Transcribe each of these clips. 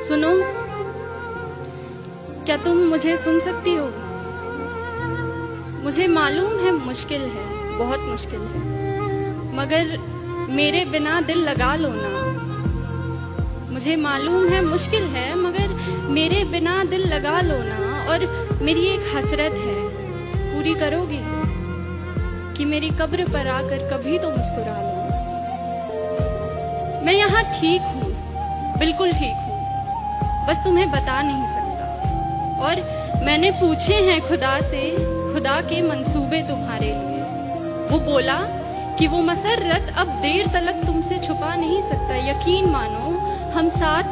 सुनो, क्या तुम मुझे सुन सकती हो? मुझे मालूम है मुश्किल है, बहुत मुश्किल है, मगर मेरे बिना दिल लगा लो ना। मुझे मालूम है मुश्किल है, मगर मेरे बिना दिल लगा लो ना। और मेरी एक हसरत है, पूरी करोगी कि मेरी कब्र पर आकर कभी तो मुस्कुरा लो। मैं यहाँ ठीक हूँ, बिल्कुल ठीक हूँ, बस तुम्हें बता नहीं सकता। और मैंने पूछे हैं खुदा से, खुदा के मंसूबे तुम्हारे लिए। वो बोला कि वो मसर्रत अब देर तलक तुमसे छुपा नहीं सकता। यकीन मानो, हम साथ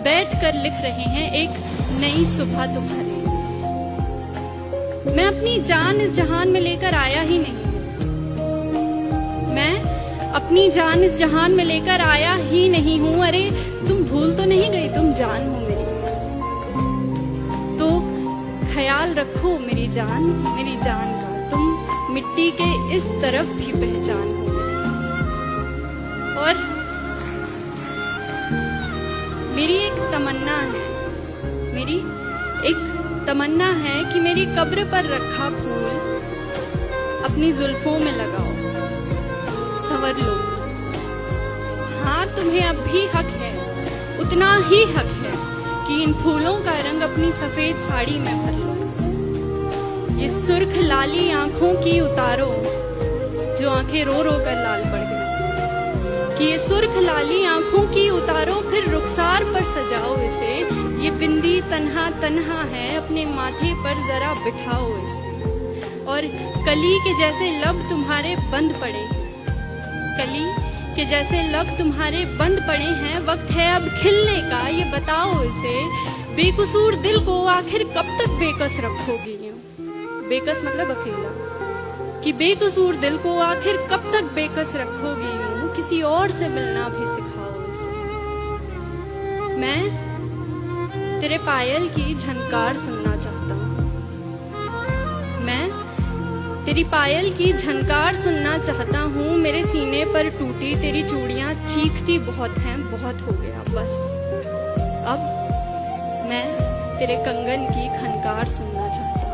बैठकर लिख रहे हैं एक नई सुबह तुम्हारे लिए। मैं अपनी जान इस जहान में लेकर आया ही नहीं, मैं अपनी जान इस जहान में लेकर आया ही नहीं हूं। अरे तुम भूल तो नहीं गई, तुम जान हो मेरी, तो ख्याल रखो मेरी जान का। तुम मिट्टी के इस तरफ भी पहचान हो मेरी। और मेरी एक तमन्ना है कि मेरी कब्र पर रखा फूल अपनी जुल्फों में लगाओ, संवर लो। हाँ, तुम्हें अब भी हक है, उतना ही हक है कि इन फूलों का रंग अपनी सफेद साड़ी में भर लो। ये सुर्ख लाली आंखों की उतारो जो आंखें रो रो कर लाल पड़ गई। कि ये सुर्ख लाली आंखों की उतारो, फिर रुखसार पर सजाओ इसे। ये बिंदी तन्हा तन्हा है, अपने माथे पर जरा बिठाओ इसे। और कली के जैसे लब तुम्हारे बंद पड़े, कली के जैसे लब तुम्हारे बंद पड़े हैं, वक्त है अब खिलने का। ये बताओ इसे, बेकसूर दिल को आखिर कब तक बेकस रखोगी? बेकस मतलब अकेला। कि बेकसूर दिल को आखिर कब तक बेकस रखोगी? यूं किसी और से मिलना भी सिखाओ इसे। मैं तेरे पायल की झनकार सुनना चाहता हूँ, मैं तेरी पायल की झनकार सुनना चाहता हूँ। मेरे सीने पर टूटी तेरी चूड़ियां चीखती बहुत हैं, बहुत हो गया बस। अब मैं तेरे कंगन की खनकार सुनना चाहता हूँ।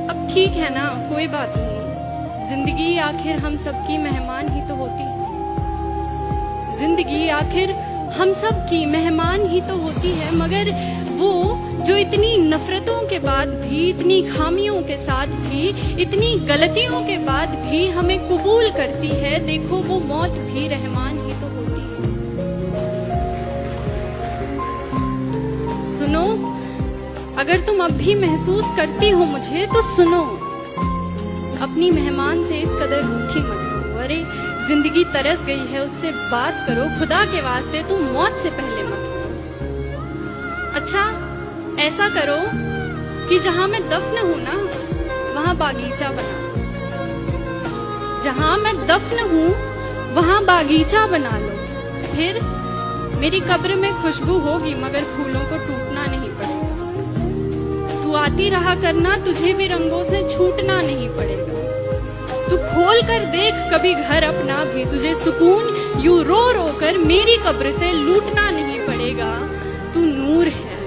अब ठीक है ना, कोई बात नहीं। जिंदगी आखिर हम सबकी मेहमान ही तो होती है। जिंदगी आखिर हम सब की मेहमान ही तो होती है, मगर वो जो इतनी नफरतों के बाद भी, इतनी खामियों के साथ भी, इतनी गलतियों के बाद भी हमें कबूल करती है, देखो वो मौत भी रहमान ही तो होती है। सुनो, अगर तुम अब भी महसूस करती हो मुझे तो सुनो, अपनी मेहमान से इस कदर रूठी मत हो। अरे जिंदगी तरस गई है, उससे बात करो, खुदा के वास्ते तुम मौत से पहले मत हो। अच्छा ऐसा करो कि जहां मैं दफन हूं ना, वहां बागीचा बना लो। जहां मैं दफन हूं वहां बागीचा बना लो। फिर मेरी कब्र में खुशबू होगी, मगर फूलों को टूटना नहीं पड़ेगा। तू आती रहा करना, तुझे भी रंगों से छूटना नहीं पड़ेगा। तू खोल कर देख कभी घर अपना भी, तुझे सुकून यूं रो रो कर मेरी कब्र से लूटना नहीं पड़ेगा। तू नूर है,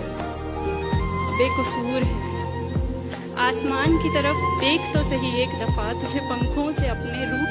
बेकसूर है। आसमान की तरफ देख तो सही एक दफा, तुझे पंखों से अपने रूह